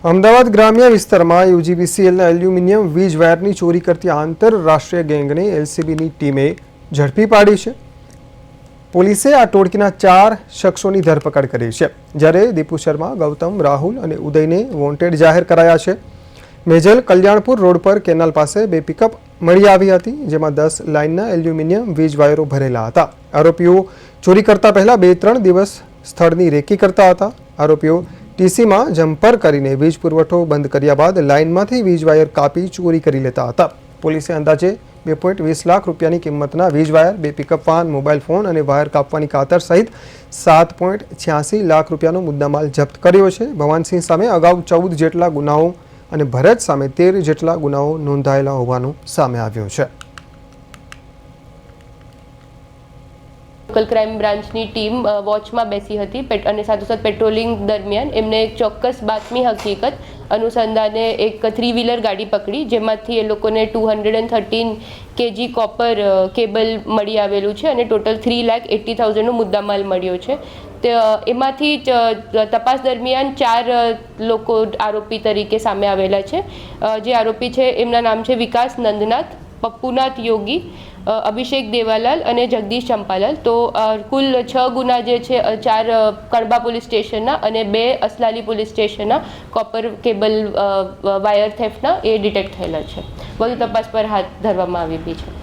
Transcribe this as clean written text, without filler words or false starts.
અમદાવાદ ગ્રામ્ય વિસ્તારમાં યુજીવીસીએલના એલ્યુમિનિયમ વીજ વાયરની ચોરી કરતી આંતરરાષ્ટ્રીય ગેંગને એલસીબીની ટીમે ઝડપી પાડી છે. પોલીસે આ ટોળકીના 4 શખ્સોની ધરપકડ કરી છે, જ્યારે દીપુ શર્મા, ગૌતમ, રાહુલ અને ઉદયને વોન્ટેડ જાહેર કરાયા છે. મેજલ કલ્યાણપુર રોડ પર કેનાલ પાસે 2 પિકઅપ મળી આવી હતી, જેમાં 10 લાઇનના એલ્યુમિનિયમ વીજ વાયરો ભરેલા હતા. આરોપીઓ ચોરી કરતા પહેલા 2-3 દિવસ સ્થળની રેકી કરતા હતા. આરોપીઓ ટીસીમાં જમ્પર કરીને વીજ પુરવઠો બંધ કર્યા બાદ લાઇનમાંથી વીજ વાયર કાપી ચોરી કરી લેતા હતા. પોલીસે અંદાજે 2.20 લાખ રૂપિયાની કિંમતના વીજ વાયર, 2 પિકઅપ વાહન, મોબાઈલ ફોન અને વાયર કાપવાની કાતર સહિત 7.86 લાખ રૂપિયાનો મુદ્દામાલ જપ્ત કર્યો છે. ભવાનસિંહ સામે અગાઉ 14 જેટલા ગુનાઓ અને ભરત સામે 13 જેટલા ગુનાઓ નોંધાયેલા હોવાનું સામે આવ્યું છે. લોકલ ક્રાઇમ બ્રાન્ચની ટીમ વોચમાં બેસી હતી અને સાથોસાથ પેટ્રોલિંગ દરમિયાન એમને એક ચોક્કસ બાતમી હકીકત અનુસંધાને એક 3-વ્હીલર ગાડી પકડી, જેમાંથી એ લોકોને 213 kg કોપર કેબલ મળી આવેલું છે અને ટોટલ 3,80,000નો મુદ્દામાલ મળ્યો છે. એમાંથી તપાસ દરમિયાન 4 લોકો આરોપી તરીકે સામે આવેલા છે. જે આરોપી છે એમના નામ છે વિકાસ નંદનાથ, પપ્પુનાથ યોગી, અભિષેક દેવાલાલ અને જગદીશ ચંપાલાલ. તો કુલ 6 ગુના જે છે 4 કડબા પોલીસ સ્ટેશનના અને 2 અસલાલી પોલીસ સ્ટેશનના કોપર કેબલ વાયર થેફ્ટના એ ડિટેક્ટ થયેલા છે. વધુ તપાસ પર હાથ ધરવામાં આવી છે.